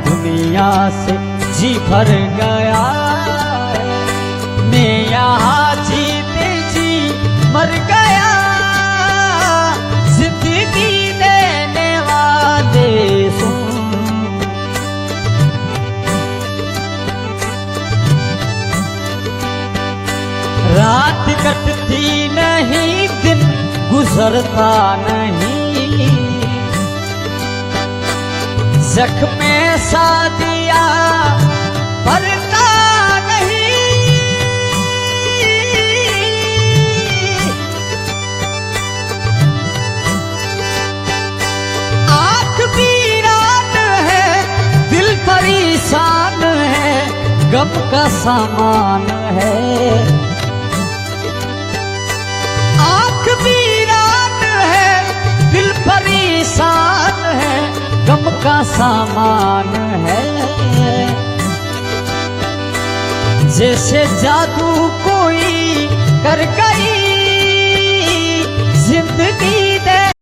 दुनिया से जी भर गया। मैं यहाँ जीते जी मर गया, जिंदगी देने वाले सुन। रात कटती नहीं, दिन गुजरता नहीं, जख्म सा दिया भरता नहीं। आँख वीरान है, दिल परेशान है, गम का सामान है। आँख वीरान है, दिल परेशान है, गम का सामान है। जैसे जादू कोई कर गई